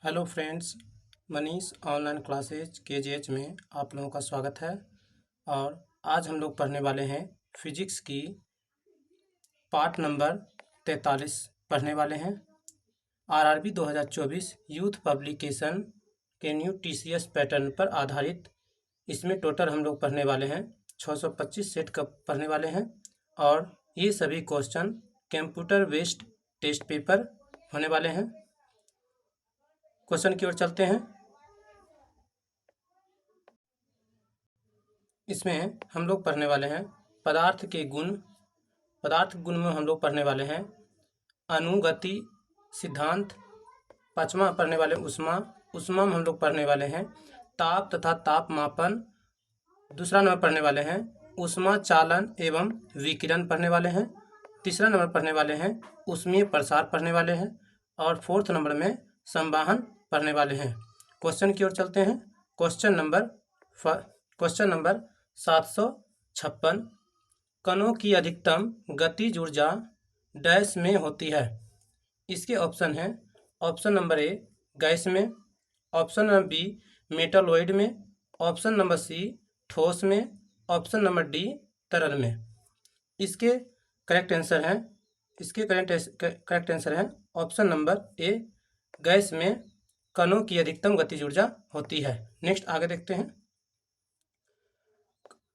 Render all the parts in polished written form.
Hello friends, Manish online classes KGH में आप लोगों का स्वागत है। और आज हम लोग पढ़ने वाले हैं फिजिक्स की पार्ट नंबर 43 पढ़ने वाले हैं। आरआरबी 2024 यूथ पब्लिकेशन के न्यू टीसीएस पैटर्न पर आधारित इसमें टोटल हम लोग पढ़ने वाले हैं 625 सेट का पढ़ने वाले हैं। और ये सभी question computer based test paper होने वाले हैं। क्वेश्चन की ओर चलते हैं। इसमें हम लोग पढ़ने वाले हैं पदार्थ के गुण। पदार्थ गुण में हम लोग पढ़ने वाले हैं अनुगति सिद्धांत। पांचवा पढ़ने वाले उष्मा। उष्मा में हम लोग पढ़ने वाले हैं ताप तथा तापमापन। दूसरा नंबर पढ़ने वाले हैं उष्मा चालन एवं विकिरण पढ़ने वाले हैं। तीसरा नंबर पढ़ने वाले हैं ऊष्मीय प्रसार पढ़ने वाले हैं। और फोर्थ नंबर में संवाहन पढ़ने वाले हैं। क्वेश्चन की ओर चलते हैं। क्वेश्चन नंबर 756, कणों की अधिकतम गतिज ऊर्जा डैश में होती है। इसके ऑप्शन हैं ऑप्शन नंबर ए गैस में, ऑप्शन नंबर बी मेटलॉइड में, ऑप्शन नंबर सी ठोस में, ऑप्शन नंबर डी तरल में। इसके करेक्ट आंसर है ऑप्शन नंबर ए गैस में कणों की अधिकतम गतिज ऊर्जा होती है। नेक्स्ट आगे देखते हैं।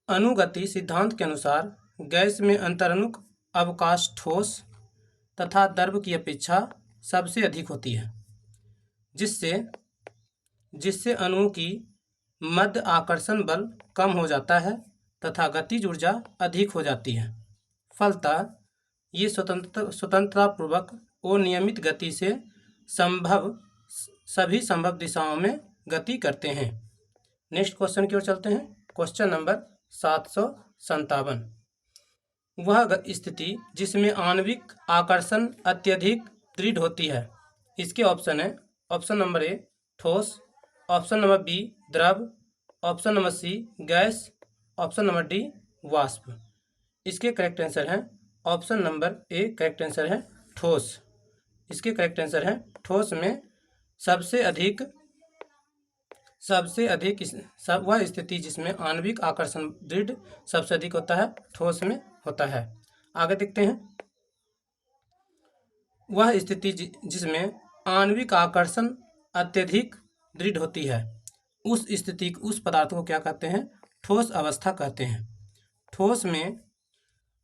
अनुगति सिद्धांत के अनुसार गैस में अंतरणुक अवकाश ठोस तथा द्रव की अपेक्षा सबसे अधिक होती है, जिससे अणुओं की मध्य आकर्षण बल कम हो जाता है तथा गतिज ऊर्जा अधिक हो जाती है। फलतः ये स्वतंत्रतापूर्वक और नियमित गति से सभी संभव दिशाओं में गति करते हैं। नेक्स्ट क्वेश्चन की ओर चलते हैं। क्वेश्चन नंबर 757, वह स्थिति जिसमें आणविक आकर्षण अत्यधिक दृढ़ होती है। इसके ऑप्शन है ऑप्शन नंबर ए ठोस, ऑप्शन नंबर बी द्रव, option number C gas, option number D वाष्प। इसके करेक्ट आंसर है option number A correct answer है ठोस। इसके करेक्ट आंसर है ठोस में सबसे अधिक वह स्थिति जिसमें आणविक आकर्षण दृढ़ सबसे अधिक होता है ठोस में होता है। आगे देखते हैं। वह स्थिति जिसमें आणविक आकर्षण अत्यधिक दृढ़ होती है उस पदार्थ को क्या कहते हैं? ठोस अवस्था कहते हैं। ठोस में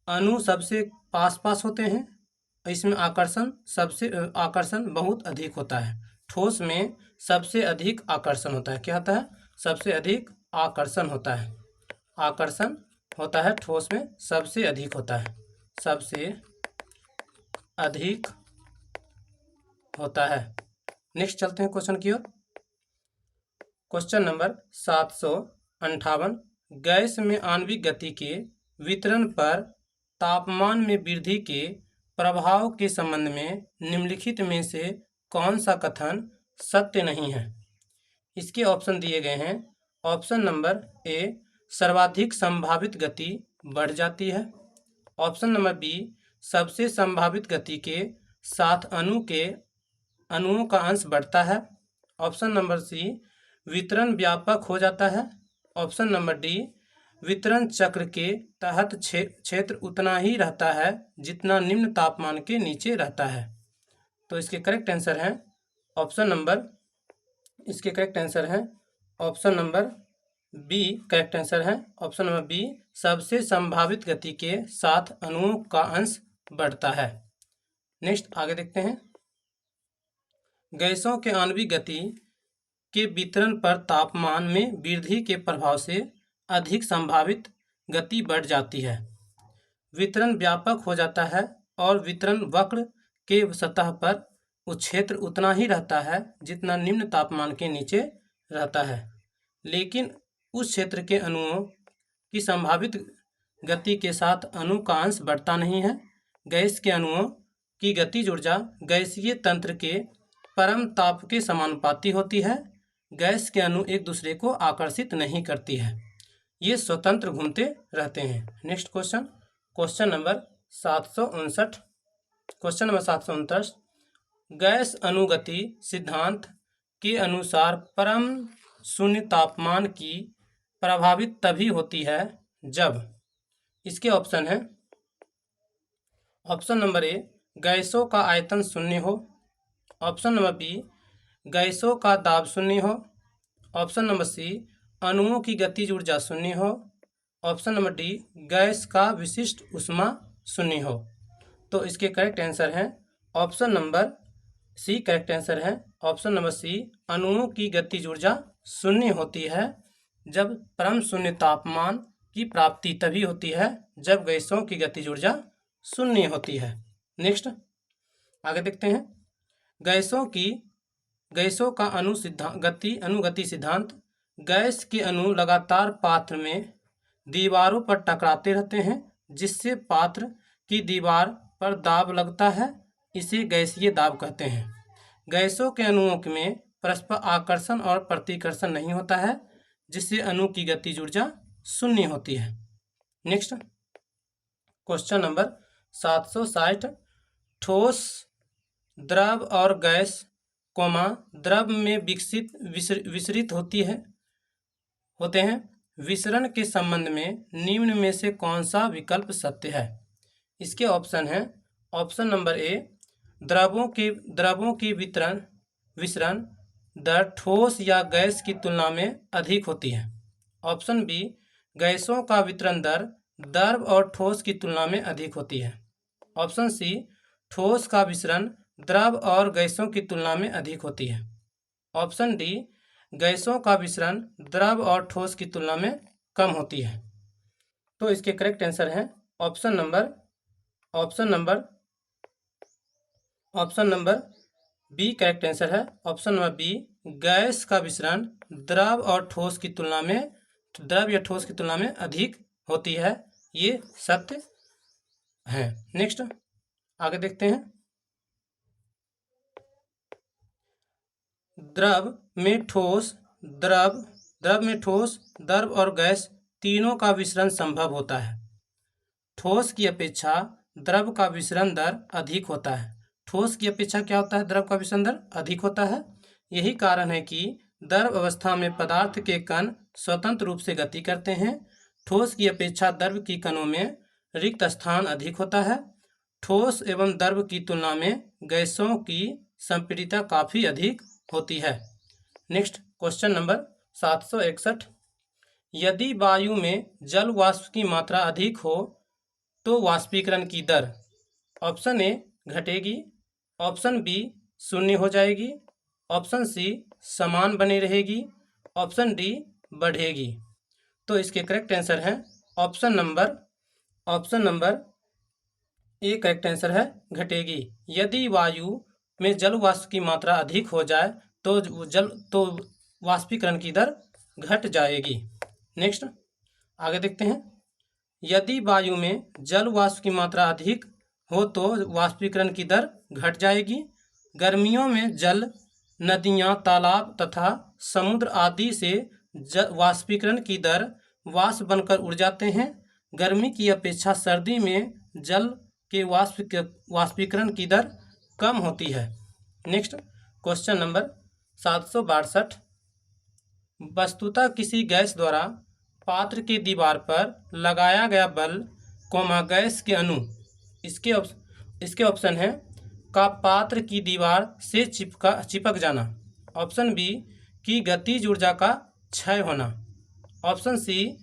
अणु सबसे पास होते हैं, इसमें आकर्षण बहुत अधिक होता है। ठोस में सबसे अधिक आकर्षण होता है। क्या होता है? सबसे अधिक आकर्षण होता है। आकर्षण होता है ठोस में सबसे अधिक होता है, सबसे अधिक होता है। नेक्स्ट चलते हैं क्वेश्चन की ओर। क्वेश्चन नंबर 758, गैस में आणविक गति के वितरण पर तापमान में वृद्धि के प्रभाव के संबंध में निम्नलिखित में से कौन सा कथन सत्य नहीं है? इसके ऑप्शन दिए गए हैं। ऑप्शन नंबर ए सर्वाधिक संभावित गति बढ़ जाती है, ऑप्शन नंबर बी सबसे संभावित गति के साथ अणुओं का अंश बढ़ता है, ऑप्शन नंबर सी वितरण व्यापक हो जाता है, ऑप्शन नंबर डी वितरण चक्र के तहत क्षेत्र उतना ही रहता है जितना निम्न तापमान के नीचे रहता है। तो इसके करेक्ट आंसर है option number B correct answer है ऑप्शन नंबर बी सबसे संभावित गति के साथ अणुओं का अंश बढ़ता है। नेक्स्ट आगे देखते हैं। गैसों के आणविक गति के वितरण पर तापमान में वृद्धि के प्रभाव से अधिक संभावित गति बढ़ जाती है, वितरण व्यापक हो जाता है और वितरण वक्र के सतह पर क्षेत्र उतना ही रहता है जितना निम्न तापमान के नीचे रहता है, लेकिन उस क्षेत्र के अणुओं की संभावित गति के साथ अणु का अंश बढ़ता नहीं है। गैस के अणुओं की गतिज ऊर्जा गैसीय तंत्र के परम ताप के समानुपाती होती है। गैस के अणु एक दूसरे को आकर्षित नहीं करती है, ये स्वतंत्र घूमते रहते हैं। नेक्स्ट क्वेश्चन नंबर 759, गैस अनुगति सिद्धांत के अनुसार परम शून्य तापमान की प्रभावित तभी होती है जब, इसके ऑप्शन है, ऑप्शन नंबर ए गैसों का आयतन शून्य हो, ऑप्शन नंबर बी गैसों का दाब शून्य हो, ऑप्शन नंबर सी अणुओं की गतिज ऊर्जा शून्य हो, ऑप्शन नंबर डी गैस का विशिष्ट ऊष्मा शून्य हो। तो इसके करेक्ट आंसर हैं option number C correct answer है ऑप्शन नंबर सी अणुओं की गतिज ऊर्जा शून्य होती है जब परम शून्य तापमान की प्राप्ति तभी होती है जब गैसों की गतिज ऊर्जा शून्य होती है। नेक्स्ट आगे देखते हैं, गैसों का अनुगति सिद्धांत। गैस के अणु लगातार पात्र में दीवारों पर टकराते रहते हैं जिससे पात्र की दीवार पर दाब लगता है, इसे गैसीय दाब कहते हैं। गैसों के अणुओं में परस्पर आकर्षण और प्रतिकर्षण नहीं होता है जिससे अणु की गतिज ऊर्जा शून्य होती है। नेक्स्ट क्वेश्चन नंबर 760, ठोस, द्रव और गैस द्रव में विसरित होते हैं विसरण के संबंध में निम्न में से कौन सा विकल्प सत्य है। इसके ऑप्शन हैं, ऑप्शन नंबर ए द्रवों की विसरण दर ठोस या गैस की तुलना में अधिक होती है, ऑप्शन बी गैसों का वितरण दर द्रव और ठोस की तुलना में अधिक होती है, ऑप्शन सी ठोस का विसरण द्रव और गैसों की तुलना में अधिक होती है, ऑप्शन डी गैसों का विसरण द्रव और ठोस की तुलना में कम होती है। तो इसके करेक्ट आंसर है option number B correct answer है ऑप्शन नंबर बी गैस का विसरण द्रव या ठोस की तुलना में अधिक होती है, ये सत्य है। नेक्स्ट आगे देखते हैं, द्रव में ठोस, द्रव और गैस तीनों का विसरण संभव होता है। ठोस की अपेक्षा द्रव का विसरण दर अधिक होता है। ठोस की अपेक्षा क्या होता है? द्रव का विसरण दर अधिक होता है। यही कारण है कि द्रव अवस्था में पदार्थ के कण स्वतंत्र रूप से गति करते हैं। ठोस की अपेक्षा द्रव की कणों में रिक्त स्थान अधिक होता है। ठोस एवं द्रव की तुलना में गैसों की संपीड़ितता काफ़ी अधिक होती है। नेक्स्ट क्वेश्चन नंबर 761, यदि वायु में जल वाष्प की मात्रा अधिक हो तो वाष्पीकरण की दर ऑप्शन ए घटेगी, ऑप्शन बी शून्य हो जाएगी, ऑप्शन सी समान बनी रहेगी, ऑप्शन डी बढ़ेगी। तो इसके करेक्ट आंसर है option number A correct answer है घटेगी। यदि वायु में जल वाष्प की मात्रा अधिक हो जाए तो वाष्पीकरण की दर घट जाएगी। नेक्स्ट आगे देखते हैं, यदि वायु में जल वाष्प की मात्रा अधिक हो तो वाष्पीकरण की दर घट जाएगी। गर्मियों में जल, नदियाँ, तालाब तथा समुद्र आदि से वाष्पीकरण की दर वाष्प बनकर उड़ जाते हैं। गर्मी की अपेक्षा सर्दी में जल के वाष्पीकरण की दर कम होती है। नेक्स्ट क्वेश्चन नंबर 762, वस्तुतः किसी गैस द्वारा पात्र की दीवार पर लगाया गया बल, गैस के अणु, इसके ऑप्शन है का पात्र की दीवार से चिपक जाना, ऑप्शन बी की गतिज ऊर्जा का क्षय होना, ऑप्शन सी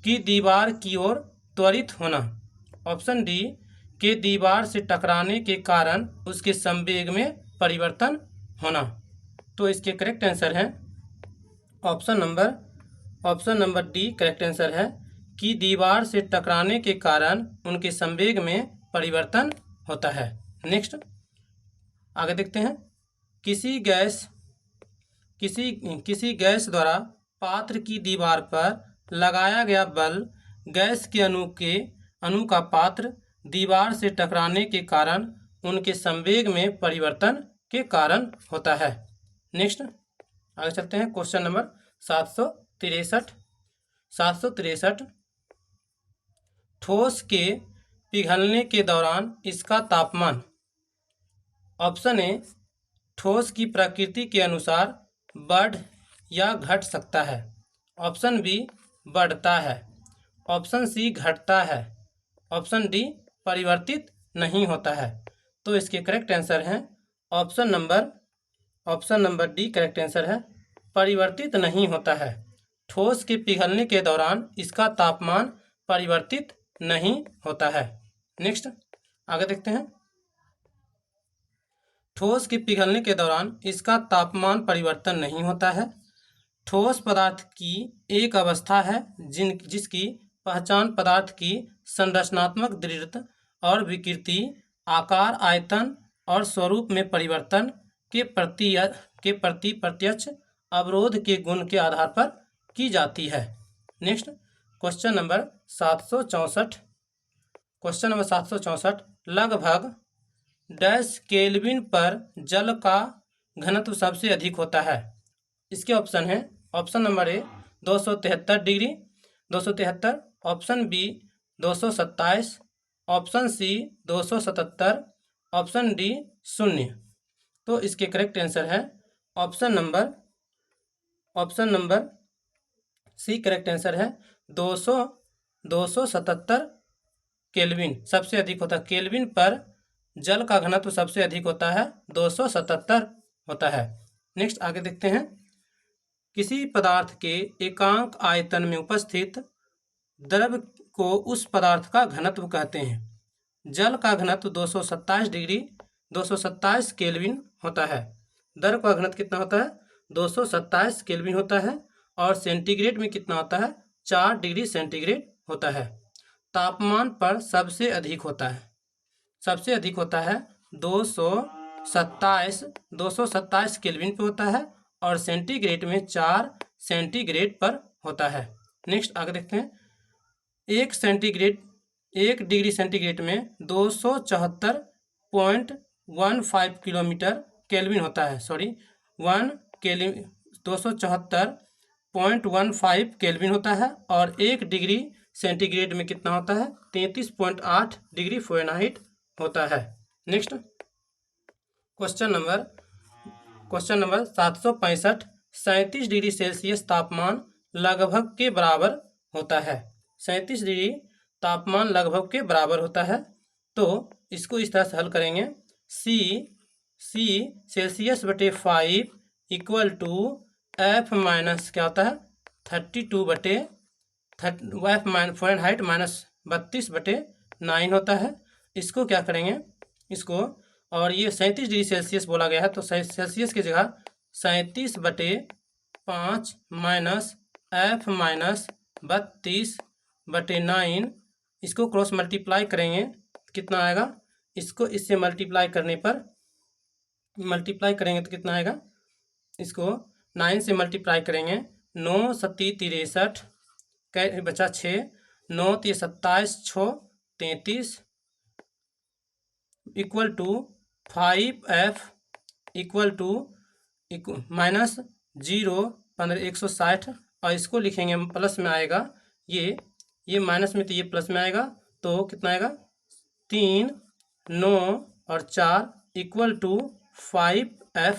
की दीवार की ओर त्वरित होना, ऑप्शन डी के दीवार से टकराने के कारण उसके संवेग में परिवर्तन होना। तो इसके करेक्ट आंसर है option number D correct answer है कि दीवार से टकराने के कारण उनके संवेग में परिवर्तन होता है। नेक्स्ट आगे देखते हैं, किसी गैस द्वारा पात्र की दीवार पर लगाया गया बल गैस के अणु का पात्र दीवार से टकराने के कारण उनके संवेग में परिवर्तन के कारण होता है। नेक्स्ट आगे चलते हैं, क्वेश्चन नंबर 763, ठोस के पिघलने के दौरान इसका तापमान, ऑप्शन ए ठोस की प्रकृति के अनुसार बढ़ या घट सकता है। ऑप्शन बी बढ़ता है। ऑप्शन सी घटता है। ऑप्शन डी परिवर्तित नहीं होता है। तो इसके करेक्ट आंसर हैं option number D correct answer है, परिवर्तित नहीं होता है। ठोस के पिघलने के दौरान इसका तापमान परिवर्तित नहीं होता है। नेक्स्ट आगे देखते हैं। ठोस के पिघलने के दौरान इसका तापमान परिवर्तन नहीं होता है। ठोस पदार्थ की एक अवस्था है जिसकी पहचान पदार्थ की संरचनात्मक दृढ़ता और विकृति, आकार, आयतन और स्वरूप में परिवर्तन के प्रति प्रत्यक्ष अवरोध के गुण के आधार पर की जाती है। Next question number 764। Question number 764, लगभग डैश केल्विन पर जल का घनत्व सबसे अधिक होता है। इसके ऑप्शन है, option number A 273 degree 273, option B 227, option C 277, option D 0। तो इसके करेक्ट आंसर है option number C correct answer है 277 केल्विन सबसे अधिक होता है। केल्विन पर जल का घनत्व सबसे अधिक होता है, 277 होता है। नेक्स्ट आगे देखते हैं। किसी पदार्थ के एकांक आयतन में उपस्थित द्रव को उस पदार्थ का घनत्व कहते हैं। जल का घनत्व 227 केल्विन होता है। द्रव का घनत्व कितना होता है? 227 केल्विन होता है। और सेंटीग्रेड में कितना होता है? 4 डिग्री सेंटीग्रेड होता है। तापमान पर सबसे अधिक होता है 227 केल्विन पे होता है और सेंटीग्रेड में 4 सेंटीग्रेड पर होता है। नेक्स्ट आगे देखते हैं। 1 डिग्री सेंटीग्रेड में 274.15 किलोमीटर केल्विन होता है। 274.15 केल्विन होता है। और 1 डिग्री सेंटीग्रेड में कितना होता है? 33.8 डिग्री फ़ारेनहाइट होता है। Next question number 765, 37 degree Celsius तापमान लगभग के बराबर होता है। 37 डिग्री तापमान लगभग के बराबर होता है। तो इसको इस तरह से हल करेंगे। सी सेल्सियस बटे 5 इक्वल टू एफ माइनस क्या होता है? 32 बटे एफ फ़ारेनहाइट माइनस 32 बटे 9 होता है। इसको क्या करेंगे? इसको, और ये 37 डिग्री सेल्सियस बोला गया है तो सेल्सियस की जगह 37 बटे 5 माइनस एफ माइनस 32 बटे 9, इसको क्रॉस मल्टीप्लाई करेंगे कितना आएगा? इसको इससे मल्टीप्लाई करेंगे तो कितना आएगा? इसको 9 से मल्टीप्लाई करेंगे, 9 सत्ती 63 बचा 6, 9 3 27 6 33 equal to 5F equal to minus 0 15 160। और इसको लिखेंगे प्लस में आएगा, ये माइनस में तो ये प्लस में आएगा तो कितना आएगा? 3 9 और 4 इक्वल टू 5F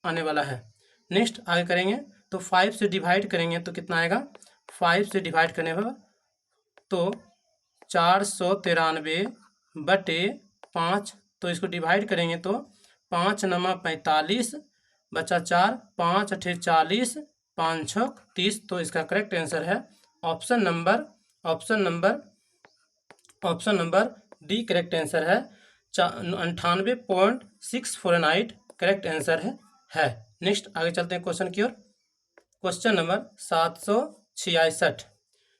आने वाला है। नेक्स्ट आगे करेंगे तो 5 से डिवाइड करेंगे तो कितना आएगा? 5 से डिवाइड करने पर तो 493 बटे 5, तो इसको डिवाइड करेंगे तो 5 9 45 बचा 4, 5 8 40 5 6 30। तो इसका करेक्ट आंसर है option number D correct answer है। 98.6 फ़ारेनहाइट करेक्ट आंसर है। नेक्स्ट आगे चलते हैं क्वेश्चन की ओर। क्वेश्चन नंबर 766,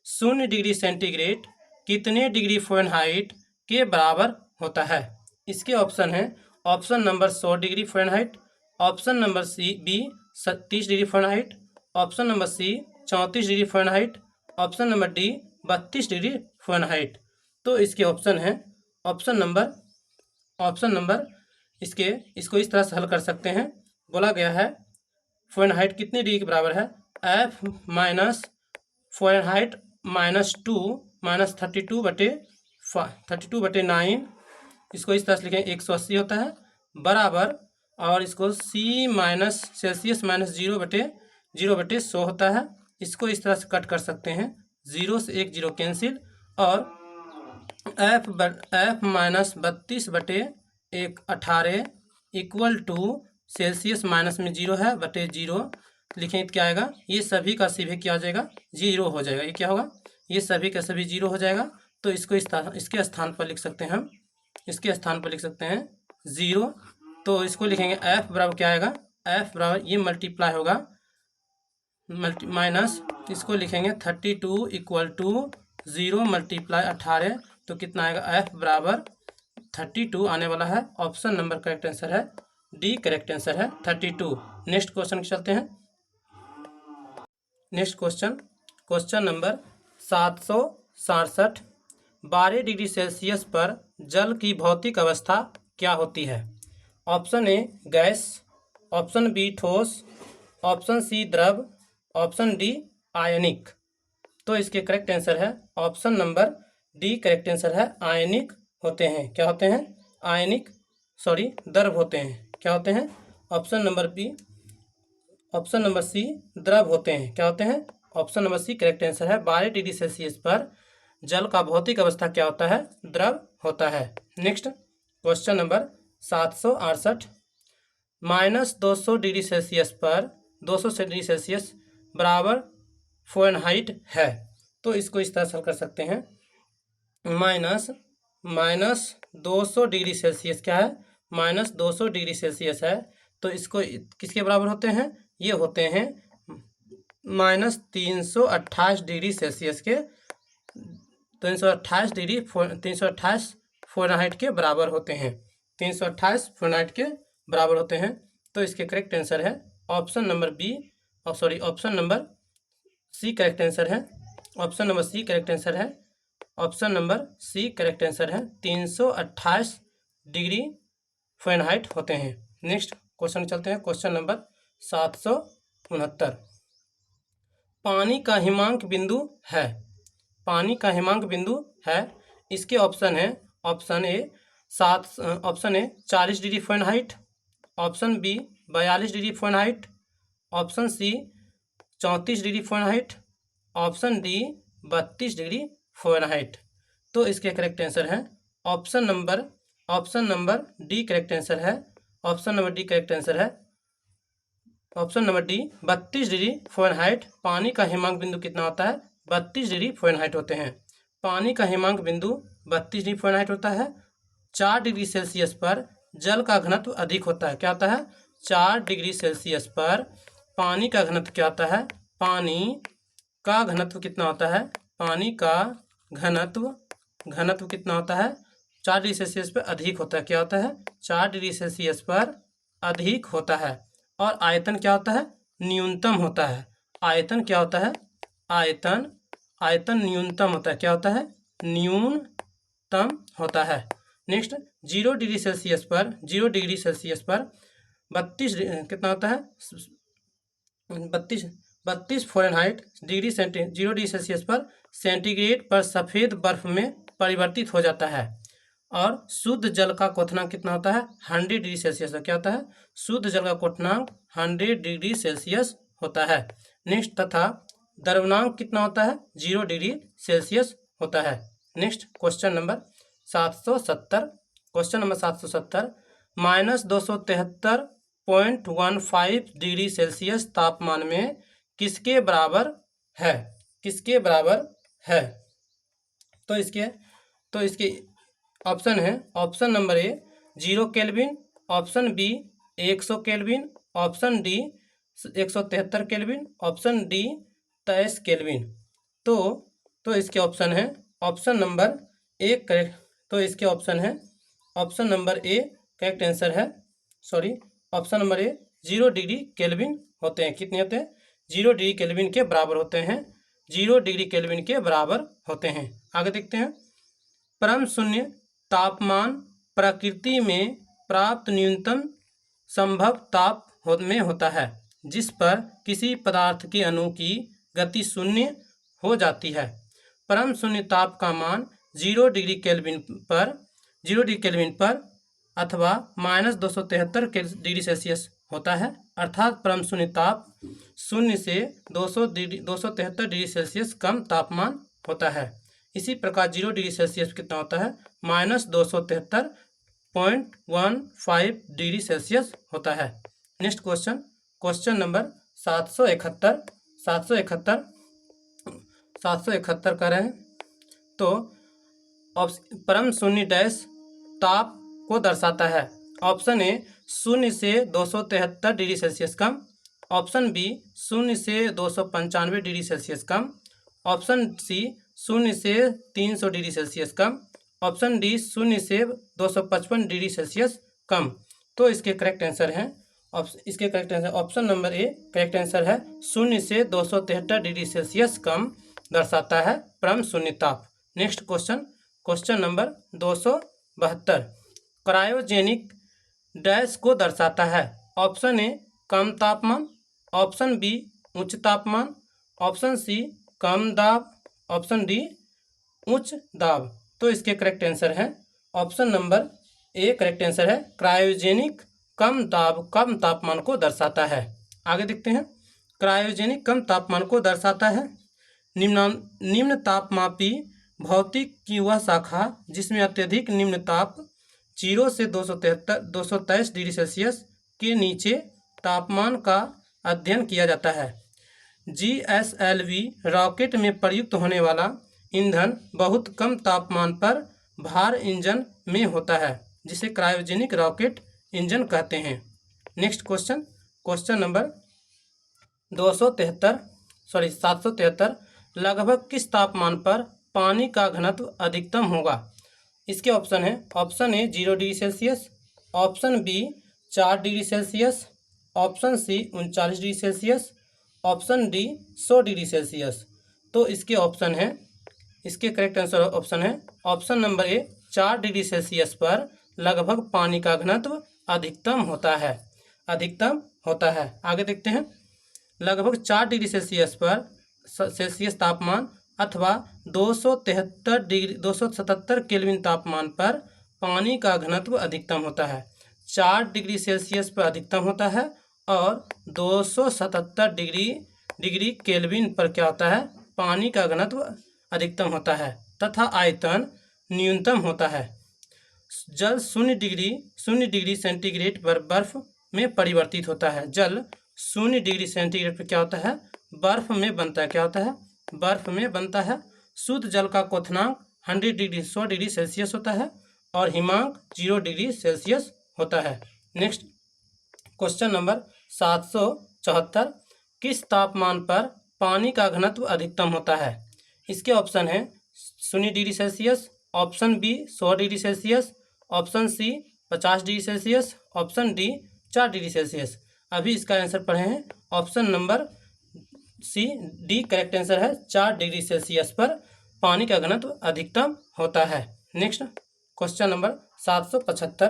0 डिग्री सेंटीग्रेड कितने डिग्री फ़ारेनहाइट के बराबर होता है? इसके ऑप्शन हैं, option number 100 degree Fahrenheit, option number B 30 degree Fahrenheit, option number C 34 degree Fahrenheit, option number D 32 degree Fahrenheit. तो इसके ऑप्शन हैं, ऑप्शन नंबर इसको इस तरह से हल कर सकते हैं। बोला गया है फ़ारेनहाइट कितने डिग्री के बराबर है? F minus Fahrenheit minus 2 minus 32 बटे 9, इसको इस तरह से लिखें 180 होता है, बराबर और इसको C माइनस सेल्सियस माइनस 0/100 होता है। इसको इस तरह से कट कर सकते हैं, 0 से 1 0 कैंसिल, और F minus 32/1/18 equal to Celsius minus में 0 है बटे 0 लिखेंगे तो क्या आएगा, ये सभी का सभी क्या हो जाएगा, 0 हो जाएगा। ये क्या होगा, ये सभी का सभी 0 हो जाएगा। तो इसको इसके स्थान पर लिख सकते हैं हम, इसके स्थान पर लिख सकते हैं 0। तो इसको लिखेंगे F बराबर क्या आएगा, F बराबर ये मल्टीप्लाई होगा माइनस, इसको लिखेंगे 32 इक्वल टू 0 मल्टीप्लाई 18, तो कितना आएगा, F बराबर 32 आने वाला है। ऑप्शन नंबर करेक्ट आंसर है डी, करेक्ट आंसर है 32। नेक्स्ट क्वेश्चन चलते हैं। Next question number 767, 12 degree Celsius पर जल की भौतिक अवस्था क्या होती है? Option A gas, option B ठोस, ऑप्शन सी द्रव, ऑप्शन डी आयनिक। तो इसके करेक्ट आंसर है option number D, correct answer है आयनिक होते हैं। क्या होते हैं, आयनिक, सॉरी द्रव होते हैं। क्या होते हैं, option number B, option number C द्रव होते हैं। क्या होते हैं, option number C correct answer है। 12 डिग्री सेल्सियस पर जल का भौतिक अवस्था क्या होता है, द्रव होता है। Next question number 768, -200 degree Celsius पर 200 डिग्री सेल्सियस बराबर फ़ारेनहाइट है। तो इसको इस तरह से हल कर सकते हैं, -200 डिग्री सेल्सियस क्या है, -200 डिग्री सेल्सियस है। तो इसको किसके बराबर होते हैं, ये होते हैं -328 डिग्री सेल्सियस के, 328 फ़ारेनहाइट के बराबर होते हैं, 328 फ़ारेनहाइट के बराबर होते हैं। तो इसके करेक्ट आंसर है option number B, sorry option number C correct answer है। Option number C correct answer है। Option number C correct answer है, 328 डिग्री फ़ारेनहाइट होते हैं। नेक्स्ट क्वेश्चन चलते हैं। क्वेश्चन नंबर 769, पानी का हिमांक बिंदु है, पानी का हिमांक बिंदु है। इसके ऑप्शन है, option A 40 degree Fahrenheit, option B 42 degree Fahrenheit, option C 34 degree Fahrenheit, option D 32 degree Fahrenheit. तो इसके करेक्ट आंसर है option number D correct answer है। Option number D correct answer है। Option number D 32 degree Fahrenheit. पानी का हिमांक बिंदु कितना होता है, 32 डिग्री फ़ारेनहाइट होते हैं। पानी का हिमांक बिंदु 32 डिग्री फ़ारेनहाइट होता है। 4 डिग्री सेल्सियस पर जल का घनत्व अधिक होता है। क्या होता है, 4 डिग्री सेल्सियस पर पानी का घनत्व क्या होता है, पानी का घनत्व कितना होता है, पानी का घनत्व कितना होता है, 4 डिग्री सेल्सियस पर अधिक होता है। क्या होता है, 4 डिग्री सेल्सियस पर अधिक होता है। और आयतन क्या होता है, न्यूनतम होता है। आयतन क्या होता है, आयतन न्यूनतम होता है। क्या होता है, न्यूनतम होता है। नेक्स्ट 0 डिग्री सेल्सियस पर 32 कितना होता है, 32 फ़ारेनहाइट डिग्री 0 डिग्री सेल्सियस पर सेंटीग्रेड पर सफ़ेद बर्फ में परिवर्तित हो जाता है। और शुद्ध जल का क्वथनांक कितना होता है, 100 डिग्री सेल्सियस। क्या होता है, शुद्ध जल का क्वथनांक 100 डिग्री सेल्सियस होता है। नेक्स्ट तथा द्रवनांक कितना होता है, 0 डिग्री सेल्सियस होता है। Next question number 770, question number 770, -273.15 degree Celsius तापमान में किसके बराबर है, किसके बराबर है? तो इसके ऑप्शन है, option number A 0 kelvin, option B 100 kelvin, option D 173 kelvin, option D 23 kelvin. तो इसके ऑप्शन है, ऑप्शन नंबर ए करेक्ट। तो इसके ऑप्शन है, option number A correct answer है, sorry option number A 0 degree kelvin होते हैं। कितने होते हैं, 0 डिग्री केल्विन के बराबर होते हैं, 0 डिग्री केल्विन के बराबर होते हैं। आगे देखते हैं। परम शून्य तापमान प्रकृति में प्राप्त न्यूनतम संभव ताप में होता है, जिस पर किसी पदार्थ के अणु की गति शून्य हो जाती है। परम शून्य ताप का मान 0 डिग्री केल्विन पर अथवा -273 डिग्री सेल्सियस होता है, अर्थात परम शून्य ताप 0 से 273 डिग्री सेल्सियस कम तापमान होता है। इसी प्रकार 0 डिग्री सेल्सियस कितना होता है? -273.15 डिग्री सेल्सियस होता है। नेक्स्ट क्वेश्चन, क्वेश्चन नंबर 771 कर रहे हैं। तो परम शून्य डैश ताप को दर्शाता है। ऑप्शन ए 0 से 273 डिग्री सेल्सियस कम, ऑप्शन बी 0 से 295 डिग्री सेल्सियस कम, ऑप्शन सी 0 से 300 डिग्री सेल्सियस कम, ऑप्शन डी 0 से 255 डिग्री सेल्सियस कम। तो इसके करेक्ट आंसर हैं, इसके correct answer option number A correct answer है। 0 से 273 डिग्री सेल्सियस कम दर्शाता है परम शून्य ताप। Next question, question number 272, cryogenic dash को दर्शाता है। ऑप्शन ए कम तापमान, ऑप्शन बी उच्च तापमान, ऑप्शन सी कम दाब, ऑप्शन डी उच्च दाब। तो इसके करेक्ट आंसर है option number A correct answer है। क्रायोजेनिक कम दाब कम तापमान को दर्शाता है। आगे देखते हैं, क्रायोजेनिक कम तापमान को दर्शाता है। निम्न तापमापी भौतिक की वह शाखा जिसमें अत्यधिक निम्न ताप 0 से 223 डिग्री सेल्सियस के नीचे तापमान का अध्ययन किया जाता है। GSLV रॉकेट में प्रयुक्त होने वाला ईंधन बहुत कम तापमान पर भार इंजन में होता है, जिसे क्रायोजेनिक रॉकेट इंजन कहते हैं। नेक्स्ट क्वेश्चन, क्वेश्चन नंबर 773 लगभग किस तापमान पर पानी का घनत्व अधिकतम होगा? इसके ऑप्शन है, option A 0 degree Celsius, option B 4 degree Celsius, option C 39 degree Celsius, option D 100 degree Celsius. तो इसके ऑप्शन है, इसके करेक्ट आंसर ऑप्शन है option number A 4 degree Celsius पर लगभग पानी का घनत्व अधिकतम होता है, अधिकतम होता है। आगे देखते हैं, लगभग 4 डिग्री सेल्सियस पर सेल्सियस तापमान अथवा 277 केल्विन तापमान पर पानी का घनत्व अधिकतम होता है। 4 डिग्री सेल्सियस पर अधिकतम होता है और 277 डिग्री केल्विन पर क्या होता है? पानी का घनत्व अधिकतम होता है तथा आयतन न्यूनतम होता है। जल 0 डिग्री सेंटीग्रेड पर बर्फ में परिवर्तित होता है। जल 0 डिग्री सेंटीग्रेड पर क्या होता है? बर्फ में बनता है। क्या होता है? बर्फ में बनता है। शुद्ध जल का क्वथनांक 100 डिग्री सेल्सियस होता है और हिमांक 0 डिग्री सेल्सियस होता है। नेक्स्ट क्वेश्चन नंबर 774, किस तापमान पर पानी का घनत्व अधिकतम होता है? इसके ऑप्शन है 0 degree Celsius, option B 100 degree Celsius, option C 50 degree Celsius, option D 4 degree Celsius. अभी इसका आंसर पढ़े हैं, option number C D correct answer है। 4 डिग्री सेल्सियस पर पानी का घनत्व अधिकतम होता है। Next question number 775,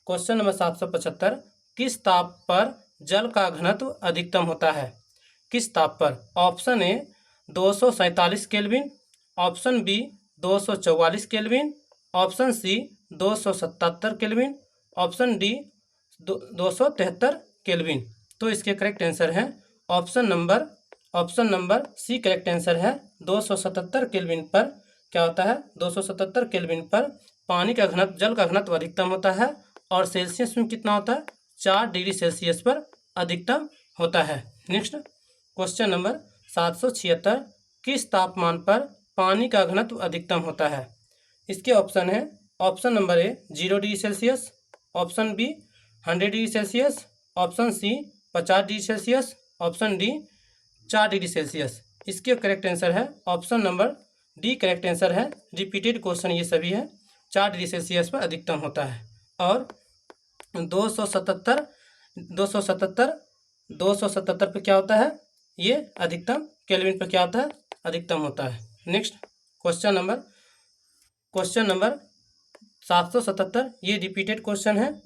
question number 775, किस ताप पर जल का घनत्व अधिकतम होता है? किस ताप पर? Option A 247 kelvin, option B 244 kelvin, option C 277 kelvin, option D 273 kelvin. तो इसके करेक्ट आंसर है option number C correct answer है। 277 केल्विन पर क्या होता है? 277 केल्विन पर पानी का घनत्व, जल का घनत्व अधिकतम होता है और सेल्सियस में कितना होता है? 4 डिग्री सेल्सियस पर अधिकतम होता है। नेक्स्ट क्वेश्चन नंबर 776, किस तापमान पर पानी का घनत्व अधिकतम होता है? इसके ऑप्शन है, option number A 0 degree Celsius, option B 100 degree Celsius, option C 50 degree Celsius, option D 4 degree Celsius. इसके करेक्ट आंसर है option number D correct answer है। रिपीटेड क्वेश्चन ये सभी है। 4 डिग्री सेल्सियस पर अधिकतम होता है और 277 पे क्या होता है? ये अधिकतम केल्विन पर क्या होता है? अधिकतम होता है। नेक्स्ट क्वेश्चन नंबर 777, ये रिपीटेड क्वेश्चन है।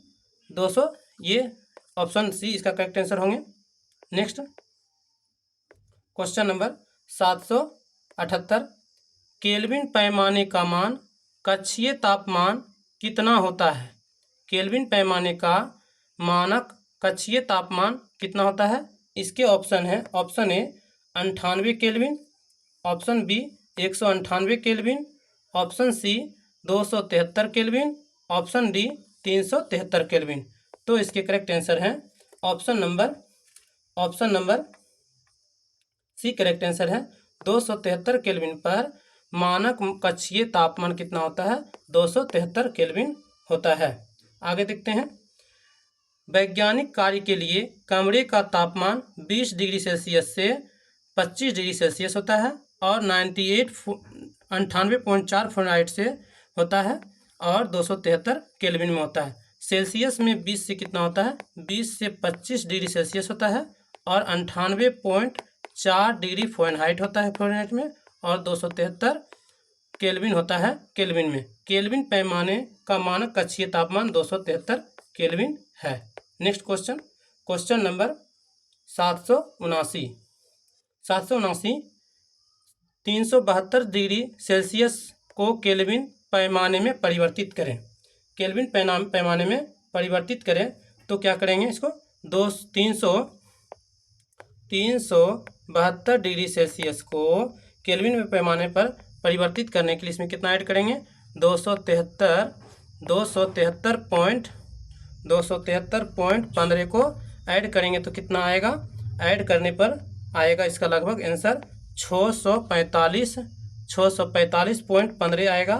200, ये ऑप्शन सी इसका करेक्ट आंसर होंगे। नेक्स्ट क्वेश्चन नंबर 778, केल्विन पैमाने का मान कक्षीय तापमान कितना होता है? केल्विन पैमाने का मानक कक्षीय तापमान कितना होता है? इसके ऑप्शन है, option A 98 kelvin, option B 198 kelvin, option C 273 kelvin, option D 373 kelvin. तो इसके करेक्ट आंसर है option number C correct answer है। 273 केल्विन पर मानक कक्षीय तापमान कितना होता है? 273 केल्विन होता है। आगे देखते हैं। वैज्ञानिक कार्य के लिए कमरे का तापमान 20 डिग्री सेल्सियस से 25 डिग्री सेल्सियस होता है और 98.4 फ़ारेनहाइट से होता है और 273 केल्विन में होता है। सेल्सियस में 20 से कितना होता है? 20 से 25 डिग्री सेल्सियस होता है और 98.4 डिग्री फ़ारेनहाइट होता है फ़ारेनहाइट में, और 273 केल्विन होता है केल्विन में। केल्विन पैमाने का मानक कक्षीय तापमान 273 केल्विन है। Next question, question number 779। 372 degree Celsius को केल्विन पैमाने में परिवर्तित करें। केल्विन पैमाने में परिवर्तित करें तो क्या करेंगे? इसको 372 डिग्री सेल्सियस को केल्विन में पैमाने पर परिवर्तित करने के लिए इसमें कितना ऐड करेंगे? 273.15 को ऐड करेंगे तो कितना आएगा? ऐड करने पर आएगा इसका लगभग आंसर 645.15 आएगा।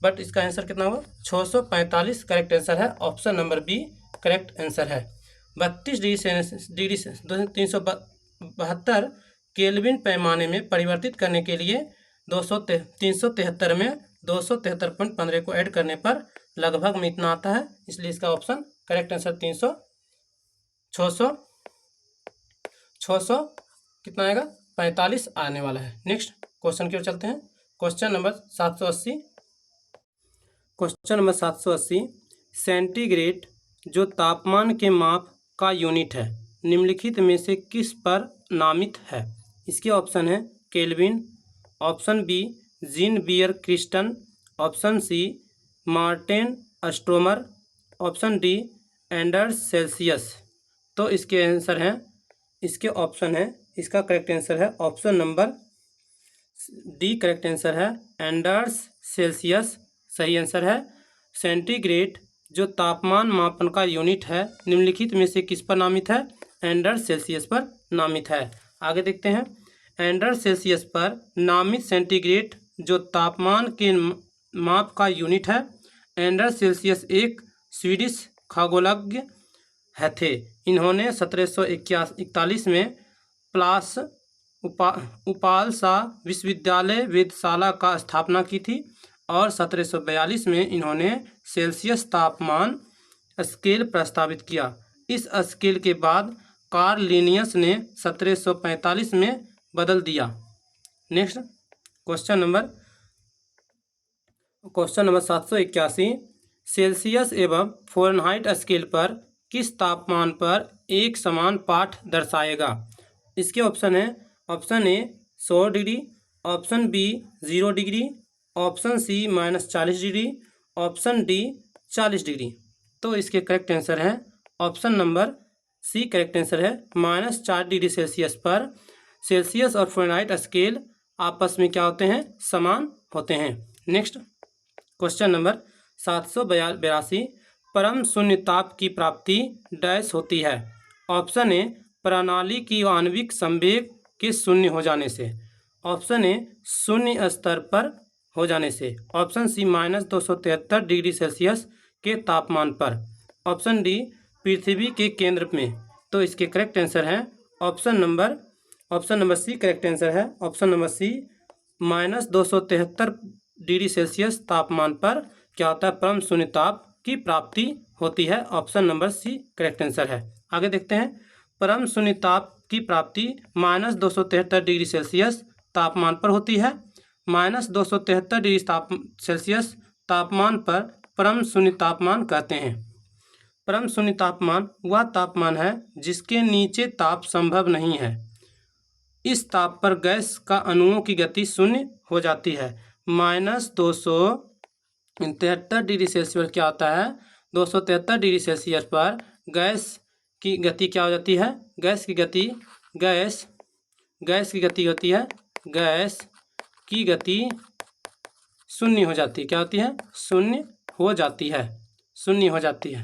बट इसका आंसर कितना होगा? 645 करेक्ट आंसर है। Option number B correct answer है। 372 केल्विन पैमाने में परिवर्तित करने के लिए 373 में 273.15 को ऐड करने पर लगभग में इतना आता है, इसलिए इसका ऑप्शन करेक्ट आंसर 600 कितना आएगा? 45 आने वाला है। नेक्स्ट क्वेश्चन की ओर चलते हैं। Question number 780। Question number 780, centigrade जो तापमान के माप का यूनिट है निम्नलिखित में से किस पर नामित है? इसके ऑप्शन है Kelvin, option B Jean Pierre Christin, option C Martin Stromer, option D Anders Celsius. तो इसके आंसर हैं, इसके ऑप्शन है, इसका करेक्ट आंसर है option number D correct answer है, एंडर्स सेल्सियस सही आंसर है। सेंटीग्रेड जो तापमान मापन का यूनिट है निम्नलिखित में से किस पर नामित है? एंडर्स सेल्सियस पर नामित है। आगे देखते हैं। एंडर्स सेल्सियस पर नामित सेंटीग्रेड जो तापमान के माप का यूनिट है। एंडर्स सेल्सियस एक स्वीडिश खगोलज्ञ है थे। इन्होंने 1741 में उपालसा विश्वविद्यालय वेधशाला का स्थापना की थी और 1742 में इन्होंने सेल्सियस तापमान स्केल प्रस्तावित किया। इस स्केल के बाद कार्ल लिनियस ने 1745 में बदल दिया। नेक्स्ट क्वेश्चन नंबर 781, सेल्सियस एवं फ़ारेनहाइट स्केल पर किस तापमान पर एक समान पाठ दर्शाएगा? इसके ऑप्शन है, option A 100 degree, option B 0 degree, option C -40 degree, option D 40 degree. तो इसके करेक्ट आंसर है option number C correct answer है। -4 डिग्री सेल्सियस पर सेल्सियस और फ़ारेनहाइट स्केल आपस में क्या होते हैं? समान होते हैं। नेक्स्ट क्वेश्चन नंबर 782, परम शून्य ताप की प्राप्ति डैश होती है? ऑप्शन ए प्रणाली की आणविक संवेग के शून्य हो जाने से, ऑप्शन ए शून्य स्तर पर हो जाने से, ऑप्शन सी -273 डिग्री सेल्सियस के तापमान पर, ऑप्शन डी पृथ्वी के केंद्र में। तो इसके करेक्ट आंसर है option number C correct answer है। Option number C -273 degree Celsius तापमान पर क्या होता है? परम शून्य ताप की प्राप्ति होती है। Option number C correct answer है। आगे देखते हैं। परम शून्य ताप की प्राप्ति -273 डिग्री सेल्सियस तापमान पर होती है। -273 डिग्री सेल्सियस तापमान पर परम शून्य तापमान कहते हैं। परम शून्य तापमान वह तापमान है जिसके नीचे ताप संभव नहीं है। इस ताप पर गैस का अणुओं की गति शून्य हो जाती है। -273 डिग्री सेल्सियस क्या होता है? 273 डिग्री सेल्सियस पर गैस की गति क्या हो जाती है? गैस की गति होती है, गैस की गति शून्य हो जाती है। क्या होती है? शून्य हो जाती है,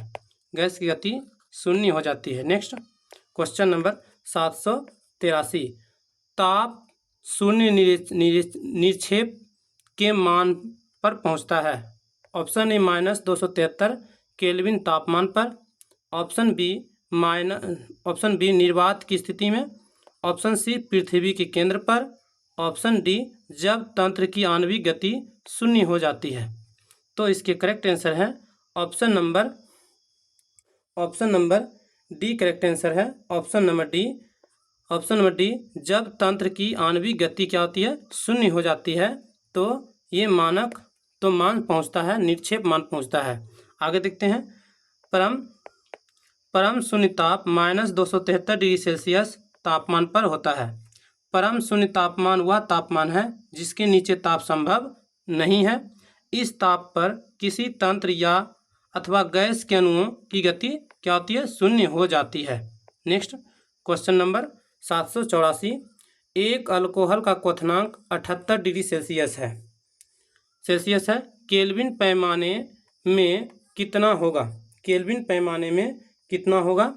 गैस की गति शून्य हो जाती है। नेक्स्ट क्वेश्चन नंबर 783, ताप शून्य निरक्षेप के मान पर पहुंचता है। ऑप्शन ए -273 केल्विन तापमान पर, ऑप्शन बी निर्वात की स्थिति में, ऑप्शन सी पृथ्वी के केंद्र पर, ऑप्शन डी जब तंत्र की आणविक गति शून्य हो जाती है। तो इसके करेक्ट आंसर है option number D. Correct answer है ऑप्शन नंबर डी। जब तंत्र की आणविक गति क्या होती है? शून्य हो जाती है, तो ये मान पहुंचता है, निक्षेप मान पहुंचता है। आगे देखते हैं, परम शून्य ताप -273 डिग्री सेल्सियस तापमान पर होता है। परम शून्य तापमान वह तापमान है जिसके नीचे ताप संभव नहीं है। इस ताप पर किसी तंत्र या अथवा गैस के अणुओं की गति क्या होती है? शून्य हो जाती है। नेक्स्ट क्वेश्चन नंबर 784, एक अल्कोहल का क्वथनांक 78 डिग्री सेल्सियस है। केल्विन पैमाने में कितना होगा? केल्विन पैमाने में कितना होगा?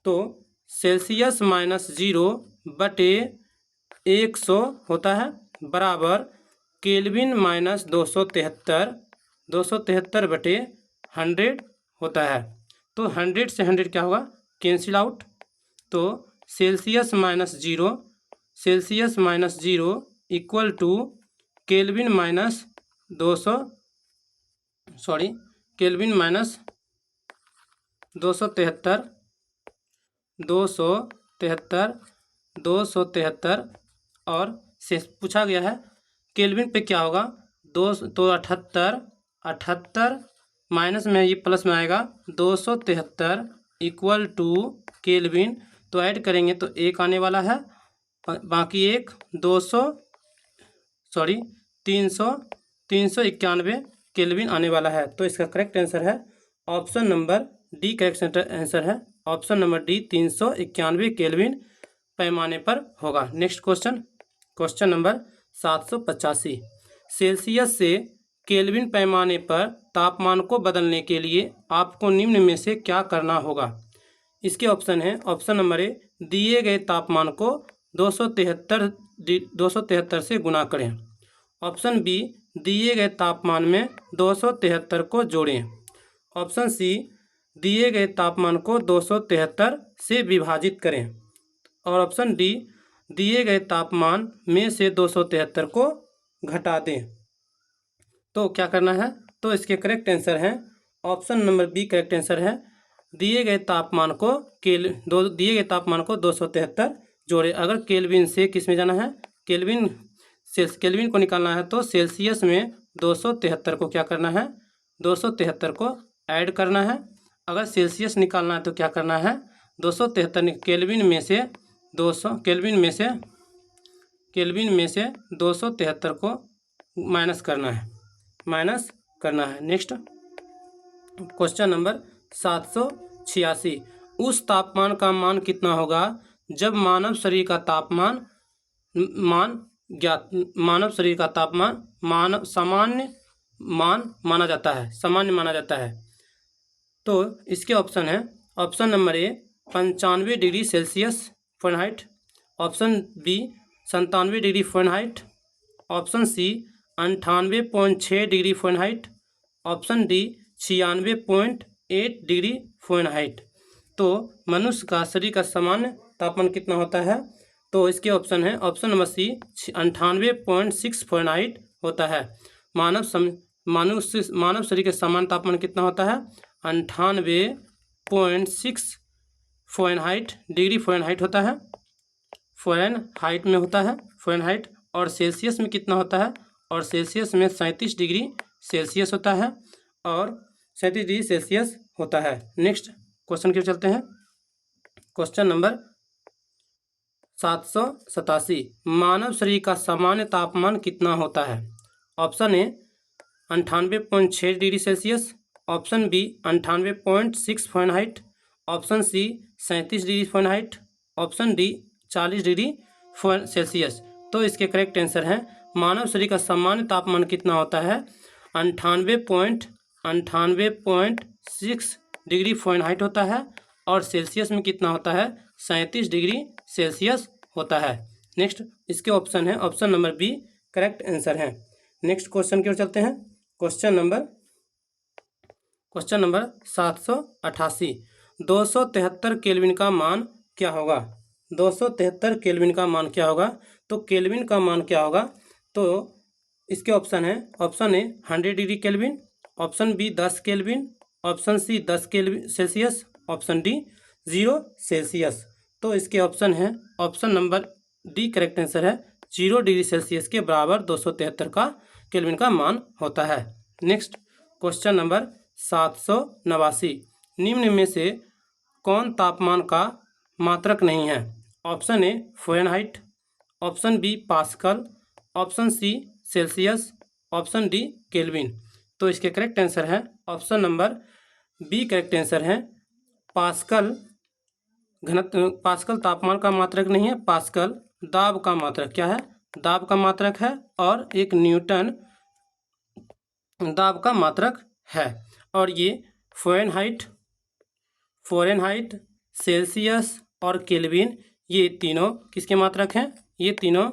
तो सेल्सियस -0/100 होता है, बराबर केल्विन -273/100 होता है। तो 100 से 100 क्या होगा? Cancel out. तो सेल्सियस -0 इक्वल टू केल्विन -273 और से पूछा गया है केल्विन पे क्या होगा? तो 78 माइनस में ये प्लस में आएगा 273 इक्वल टू केल्विन, तो ऐड करेंगे तो 1 आने वाला है, बाकी एक 391 केल्विन आने वाला है। तो इसका करेक्ट आंसर है option number D. Correct answer है ऑप्शन नंबर डी, 391 केल्विन पैमाने पर होगा। नेक्स्ट क्वेश्चन नंबर 785, सेल्सियस से केल्विन पैमाने पर तापमान को बदलने के लिए आपको निम्न में से क्या करना होगा? इसके ऑप्शन है, ऑप्शन नंबर ए, दिए गए तापमान को 273 से गुना करें। ऑप्शन बी, दिए गए तापमान में 273 को जोड़ें। ऑप्शन सी, दिए गए तापमान को 273 से विभाजित करें। और ऑप्शन डी, दिए गए तापमान में से 273 को घटा दें। तो क्या करना है? तो इसके करेक्ट आंसर है option number B. Correct answer है दिए गए तापमान को 273 जोड़े। अगर केल्विन से किस में जाना है? केल्विन को निकालना है, तो सेल्सियस में 273 को क्या करना है? 273 को ऐड करना है। अगर सेल्सियस निकालना है तो क्या करना है? 273 केल्विन में से 273 को माइनस करना है। नेक्स्ट क्वेश्चन नंबर 786, उस तापमान का मान कितना होगा जब मानव शरीर का तापमान सामान्य माना जाता है। तो इसके ऑप्शन है, option number A 95 degree Celsius Fahrenheit, option B 97 degree Fahrenheit, option C 98.6 degree Fahrenheit, option D 96.8 degree Fahrenheit. तो मनुष्य का शरीर का सामान्य तापमान कितना होता है? तो इसके ऑप्शन है, ऑप्शन नंबर सी 98.6 फ़ारेनहाइट होता है। मानव शरीर के सामान्य तापमान कितना होता है? 98.6 फ़ारेनहाइट डिग्री फ़ारेनहाइट होता है, फ़ारेनहाइट में होता है फ़ारेनहाइट। और सेल्सियस में कितना होता है? और सेल्सियस में 37 डिग्री सेल्सियस होता है, और 37 डिग्री सेल्सियस होता है। नेक्स्ट क्वेश्चन की ओर चलते हैं। क्वेश्चन नंबर 787, मानव शरीर का सामान्य तापमान कितना होता है? Option A 98.6 degree Celsius, option B 98.6 Fahrenheit, option C 37 degree Fahrenheit, option D 40 degree Celsius. तो इसके करेक्ट आंसर है मानव शरीर का सामान्य तापमान कितना होता है 98.6 डिग्री फ़ारेनहाइट होता है और सेल्सियस में कितना होता है 37 डिग्री सेल्सियस होता है। नेक्स्ट इसके ऑप्शन है option number B correct answer है। नेक्स्ट क्वेश्चन की ओर चलते हैं। क्वेश्चन नंबर 788, 273 केल्विन का मान क्या होगा? 273 केल्विन का मान क्या होगा? तो केल्विन का मान क्या होगा? तो इसके ऑप्शन है option A 100 degree kelvin, option B 10 kelvin, option C 10 kelvin Celsius, option D 0 Celsius. तो इसके ऑप्शन है option number D correct answer है 0 डिग्री सेल्सियस के बराबर 273 का केल्विन का मान होता है। नेक्स्ट क्वेश्चन नंबर 789, निम्न में से कौन तापमान का मात्रक नहीं है? Option A Fahrenheit, option B pascal, option C Celsius, option D kelvin. तो इसके करेक्ट आंसर है option number B correct answer है पास्कल। पास्कल तापमान का मात्रक नहीं है, पास्कल दाब का मात्रक क्या है? दाब का मात्रक है और एक न्यूटन दाब का मात्रक है। और ये फ़ारेनहाइट, सेल्सियस और केल्विन ये तीनों किसके मात्रक हैं? ये तीनों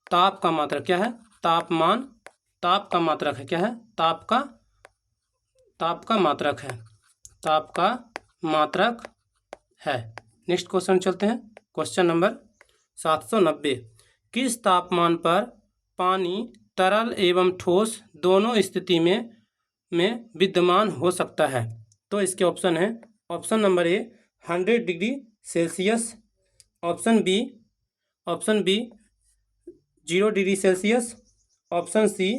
ताप का मात्रक क्या है? ताप का मात्रक है। क्या है? ताप का मात्रक है। ताप का मात्रक है। नेक्स्ट क्वेश्चन चलते हैं। क्वेश्चन नंबर 790, किस तापमान पर पानी तरल एवं ठोस दोनों स्थिति में विद्यमान हो सकता है? तो इसके ऑप्शन है option number A 100 degree Celsius, option B 0 degree Celsius, option C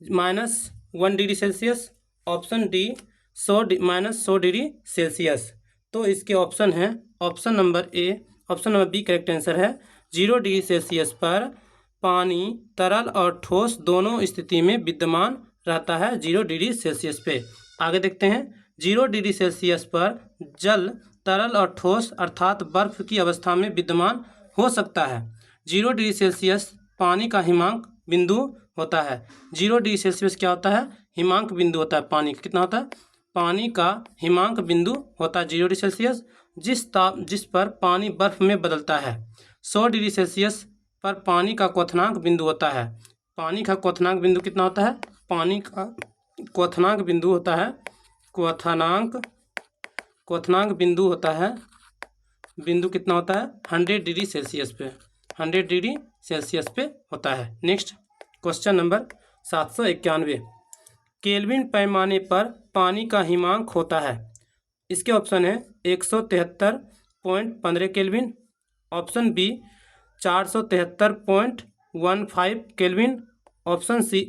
-1 degree Celsius, option D -100 degree Celsius. तो इसके ऑप्शन है option number B correct answer है 0 डिग्री सेल्सियस पर पानी तरल और ठोस दोनों स्थिति में विद्यमान रहता है 0 डिग्री सेल्सियस पे। आगे देखते हैं। 0 डिग्री सेल्सियस पर जल तरल और ठोस अर्थात बर्फ की अवस्था में विद्यमान हो सकता है। 0 डिग्री सेल्सियस पानी का हिमांक बिंदु होता है। 0 डिग्री सेल्सियस क्या होता है? हिमांक बिंदु होता है पानी का। कितना होता है? पानी का हिमांक बिंदु होता है 0 डिग्री सेल्सियस, जिस पर पानी बर्फ में बदलता है। 100 डिग्री सेल्सियस पर पानी का क्वथनांक बिंदु होता है। पानी का क्वथनांक बिंदु कितना होता है? पानी का क्वथनांक बिंदु होता है क्वथनांक बिंदु होता है बिंदु कितना होता है? 100 डिग्री सेल्सियस पे 100 डिग्री सेल्सियस पे होता है। नेक्स्ट क्वेश्चन नंबर 791, केल्विन पैमाने पर पानी का हिमांक होता है। इसके ऑप्शन है 173.15 kelvin, option B 473.15 kelvin, option C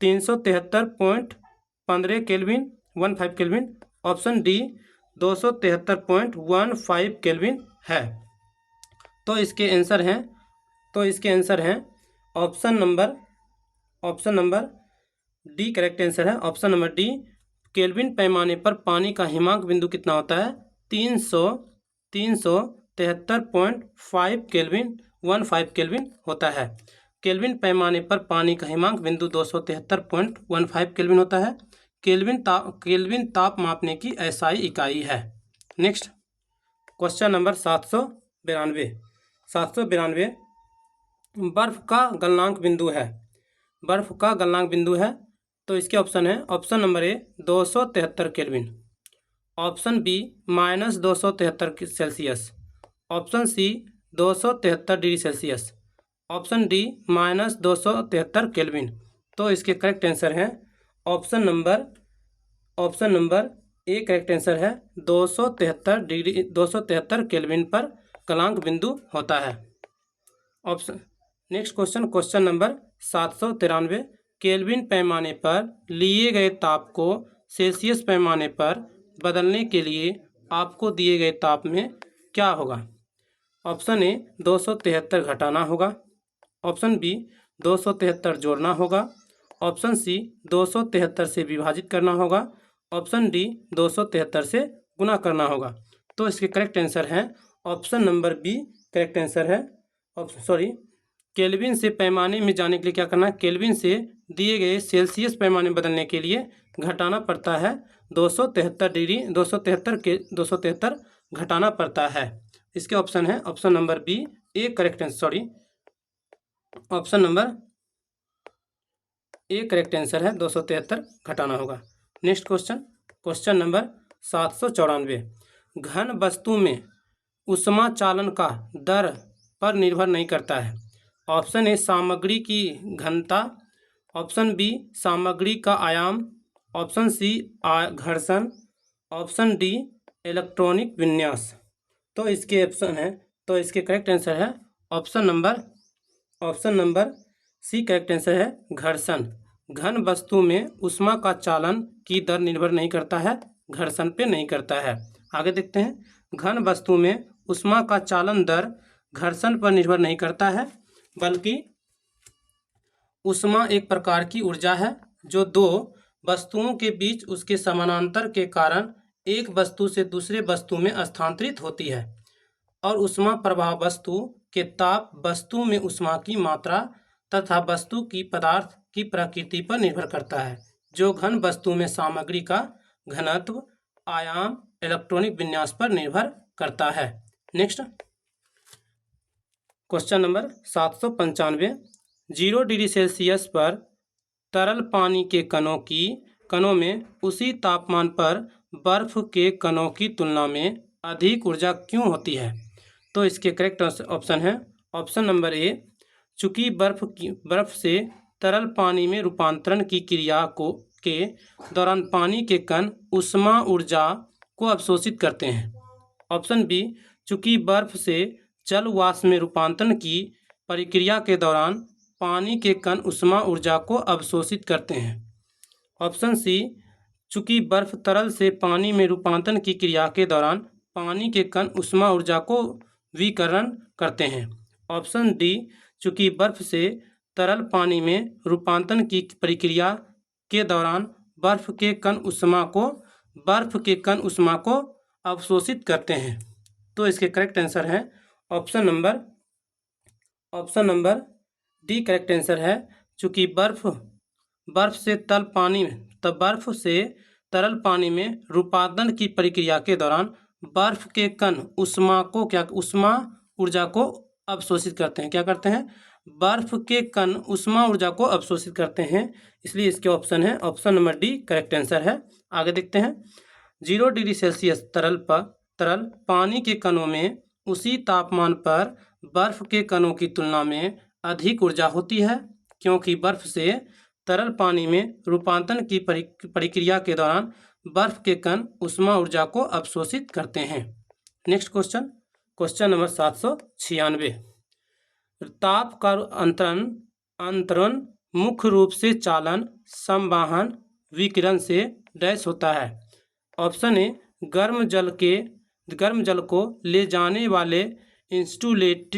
373.15 kelvin 15 kelvin, option D 273.15 kelvin है। तो इसके आंसर हैं option number D correct answer है ऑप्शन नंबर डी। केल्विन पैमाने पर पानी का हिमांक बिंदु कितना होता है? 373.5 केल्विन 15 केल्विन होता है। केल्विन पैमाने पर पानी का हिमांक बिंदु 273.15 केल्विन होता है। केल्विन ताप मापने की एसआई इकाई है। नेक्स्ट क्वेश्चन नंबर 792, बर्फ का गलनांक बिंदु है। तो इसके ऑप्शन है option number A 273 kelvin, option B -273 Celsius, option C 273 degree Celsius, option D -273 kelvin. तो इसके करेक्ट आंसर है option number A correct answer है 273 केल्विन पर गलनांक बिंदु होता है। Option next question number 793, kelvin पैमाने पर लिए गए ताप को सेल्सियस पैमाने पर बदलने के लिए आपको दिए गए ताप में क्या होगा? ऑप्शन ए 273 घटाना होगा, ऑप्शन बी 273 जोड़ना होगा, ऑप्शन सी 273 से विभाजित करना होगा, ऑप्शन डी 273 से गुणा करना होगा। तो इसके करेक्ट आंसर है option number B correct answer है। केल्विन से पैमाने में जाने के लिए क्या करना है, केल्विन से दिए गए सेल्सियस पैमाने बदलने के लिए घटाना पड़ता है 273 डिग्री, 273 घटाना पड़ता है। इसके ऑप्शन है option number B A correct answer, option number A correct answer है, 273 घटाना होगा। नेक्स्ट क्वेश्चन नंबर 794, घन वस्तु में ऊष्मा चालन का दर पर निर्भर नहीं करता है। ऑप्शन ए सामग्री की घनता, ऑप्शन बी सामग्री का आयाम, ऑप्शन सी घर्षण, ऑप्शन डी इलेक्ट्रॉनिक विन्यास। तो इसके ऑप्शन है, तो इसके करेक्ट आंसर है option number C correct answer है घर्षण। घन वस्तु में ऊष्मा का चालन की दर निर्भर नहीं करता है, घर्षण पे नहीं करता है। आगे देखते हैं, घन वस्तु में ऊष्मा का चालन दर घर्षण पर निर्भर नहीं करता है, बल्कि ऊष्मा एक प्रकार की ऊर्जा है जो दो वस्तुओं के बीच उसके समानांतर के कारण एक वस्तु से दूसरे वस्तु में स्थानांतरित होती है। और ऊष्मा प्रवाह वस्तु के ताप, वस्तु में ऊष्मा की मात्रा तथा वस्तु की पदार्थ की प्रकृति पर निर्भर करता है, जो घन वस्तु में सामग्री का घनत्व, आयाम, इलेक्ट्रॉनिक विन्यास पर निर्भर करता है। Next question number 795, 0 degree Celsius पर तरल पानी के कणों में उसी तापमान पर बर्फ के कणों की तुलना में अधिक ऊर्जा क्यों होती है। तो इसके करेक्ट ऑप्शन है ऑप्शन नंबर ए, चूँकि बर्फ से तरल पानी में रूपांतरण की क्रिया के दौरान पानी के कण ऊष्मा ऊर्जा को अवशोषित करते हैं। ऑप्शन बी, चूँकि बर्फ से जल वाष्प में रूपांतरण की प्रक्रिया के दौरान पानी के कण ऊष्मा ऊर्जा को अवशोषित करते हैं। ऑप्शन सी, चूँकि बर्फ तरल से पानी में रूपांतरण की क्रिया के दौरान पानी के कण ऊष्मा ऊर्जा को विकिरण करते हैं। ऑप्शन डी, चूँकि बर्फ से तरल पानी में रूपांतरण की प्रक्रिया के दौरान बर्फ के कण ऊष्मा को अवशोषित करते हैं। तो इसके करेक्ट आंसर है option number D correct answer है। चूँकि बर्फ से तरल पानी में रूपांतरण की प्रक्रिया के दौरान बर्फ के कण ऊष्मा ऊर्जा को अवशोषित करते हैं। क्या करते हैं? बर्फ के कण ऊष्मा ऊर्जा को अवशोषित करते हैं, इसलिए इसके ऑप्शन है option number D correct answer है। आगे देखते हैं, 0 डिग्री सेल्सियस तरल पानी के कणों में उसी तापमान पर बर्फ के कणों की तुलना में अधिक ऊर्जा होती है, क्योंकि बर्फ से तरल पानी में रूपांतरण की प्रक्रिया के दौरान बर्फ के कण ऊष्मा ऊर्जा को अवशोषित करते हैं। नेक्स्ट क्वेश्चन नंबर 796, ताप का अंतरण मुख्य रूप से चालन, संवहन, विकिरण से डैश होता है। ऑप्शन ए, गर्म जल को ले जाने वाले इंसुलेट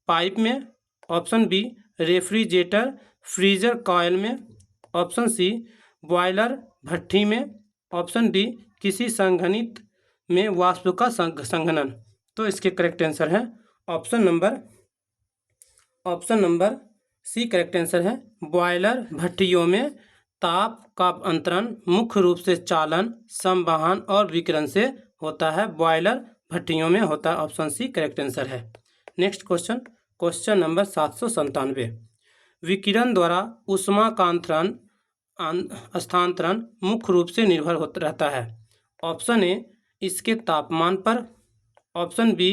पाइप में, option B refrigerator freezer coil में, ऑप्शन सी बॉयलर भट्ठी में, ऑप्शन डी किसी संघनित में वाष्प का संघनन। तो इसके करेक्ट आंसर है option number C correct answer है। बॉयलर भट्टियों में ताप का अंतरण मुख्य रूप से चालन, संवहन और विकिरण से होता है। बॉयलर भट्टियों में होता है, ऑप्शन सी करेक्ट आंसर है। नेक्स्ट क्वेश्चन नंबर 797, विकिरण द्वारा ऊष्मा का स्थानांतरण मुख्य रूप से निर्भर रहता है। ऑप्शन ए, इसके तापमान पर, ऑप्शन बी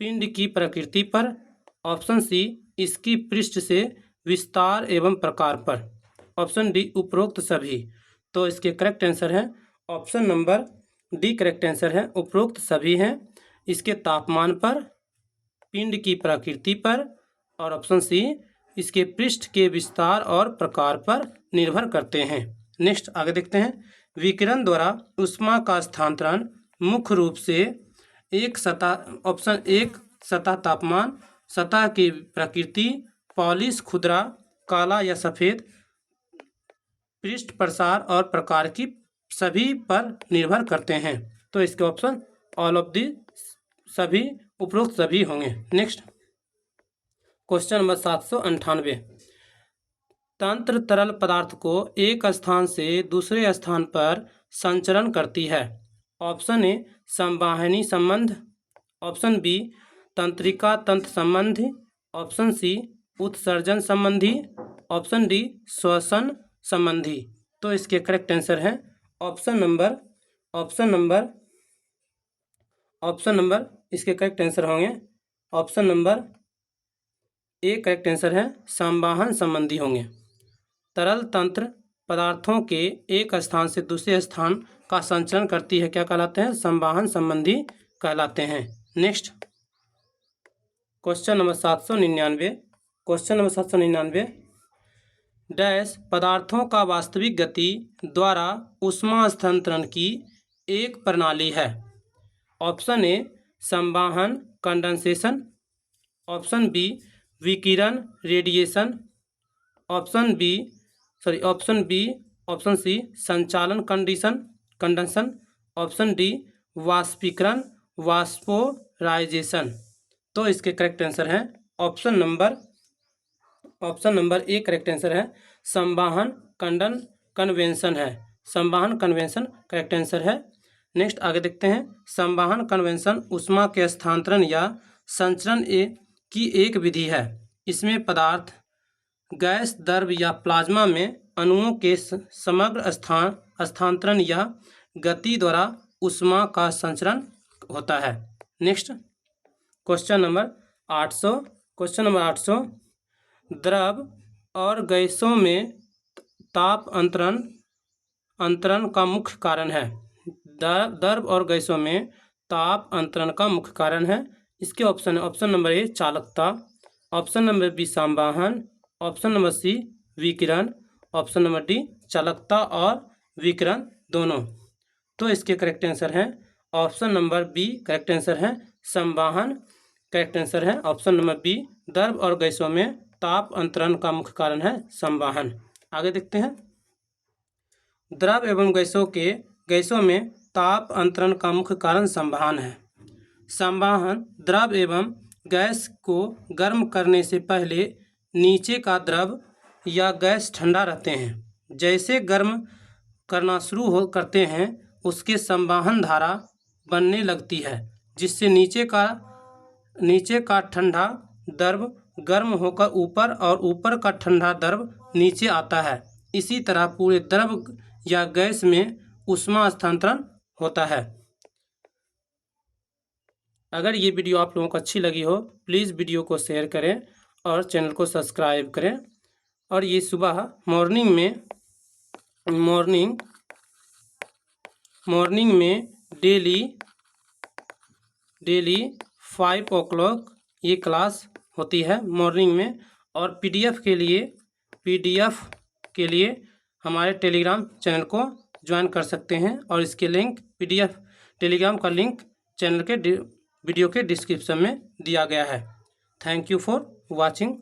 पिंड की प्रकृति पर, ऑप्शन सी इसकी पृष्ठ से विस्तार एवं प्रकार पर, ऑप्शन डी उपरोक्त सभी। तो इसके करेक्ट आंसर है option number D correct answer है, उपरोक्त सभी हैं। इसके तापमान पर, पिंड की प्रकृति पर और ऑप्शन सी इसके पृष्ठ के विस्तार और प्रकार पर निर्भर करते हैं। नेक्स्ट आगे देखते हैं, विकिरण द्वारा ऊष्मा का स्थानांतरण मुख्य रूप से ऑप्शन एक सतह तापमान, सतह की प्रकृति पॉलिश, खुदरा, काला या सफ़ेद, पृष्ठ प्रसार और प्रकार की सभी पर निर्भर करते हैं। तो इसके ऑप्शन ऑल ऑफ दी सभी, उपरोक्त सभी होंगे। Next question number 798। तंत्र तरल पदार्थ को एक स्थान से दूसरे स्थान पर संचरण करती है। ऑप्शन ए संवाहनी संबंध, ऑप्शन बी तंत्रिका तंत्र संबंधी, ऑप्शन सी उत्सर्जन संबंधी, ऑप्शन डी श्वसन संबंधी। तो इसके करेक्ट आंसर है ऑप्शन नंबर इसके करेक्ट आंसर होंगे option number A correct answer है, संवाहन संबंधी होंगे। तरल तंत्र पदार्थों के एक स्थान से दूसरे स्थान का संचरण करती है, क्या कहलाते हैं? संवाहन संबंधी कहलाते हैं। Next question number 799। डैश पदार्थों का वास्तविक गति द्वारा ऊष्मा स्थानांतरण की एक प्रणाली है। ऑप्शन ए संवाहन कंडेंसेशन, ऑप्शन बी विकिरण रेडिएशन, ऑप्शन सी संचालन कंडक्शन, ऑप्शन डी वाष्पीकरण वाष्पोराइजेशन। तो इसके करेक्ट आंसर है option number A correct answer है, संवाहन कन्वेंशन है। संवाहन कन्वेंशन करेक्ट आंसर है। नेक्स्ट आगे देखते हैं। संवाहन कन्वेंशन ऊष्मा के स्थानांतरण या संचरण की एक विधि है। इसमें पदार्थ, गैस, द्रव या प्लाज्मा में अणुओं के समग्र स्थानांतरण या गति द्वारा ऊष्मा का संचरण होता है। Next question number 800। द्रव और गैसों में ताप अंतरण का मुख्य कारण है। द्रव और गैसों में ताप अंतरण का मुख्य कारण है। इसके ऑप्शन नंबर ए चालकता, ऑप्शन नंबर बी संवाहन, ऑप्शन नंबर सी विकिरण, ऑप्शन नंबर डी चालकता और विकिरण दोनों। तो इसके करेक्ट आंसर है option number B correct answer है, संवाहन करेक्ट आंसर है ऑप्शन नंबर बी। द्रव और गैसों में ताप अंतरण का मुख्य कारण है संवाहन। आगे देखते हैं। द्रव एवं गैसों में ताप अंतरण का मुख्य कारण संवहन है। संवहन द्रव एवं गैस को गर्म करने से पहले नीचे का द्रव या गैस ठंडा रहते हैं। जैसे गर्म करना शुरू करते हैं उसके संवहन धारा बनने लगती है, जिससे नीचे का ठंडा द्रव गर्म होकर ऊपर और ऊपर का ठंडा द्रव नीचे आता है। इसी तरह पूरे द्रव या गैस में ऊष्मा स्थानांतरण होता है। अगर ये वीडियो आप लोगों को अच्छी लगी हो प्लीज़ वीडियो को शेयर करें और चैनल को सब्सक्राइब करें। और ये सुबह मॉर्निंग में डेली 5 o'clock ये क्लास होती है मॉर्निंग में। और पीडीएफ के लिए हमारे टेलीग्राम चैनल को ज्वाइन कर सकते हैं और इसके लिंक टेलीग्राम का लिंक चैनल के वीडियो के डिस्क्रिप्शन में दिया गया है। Thank you for watching.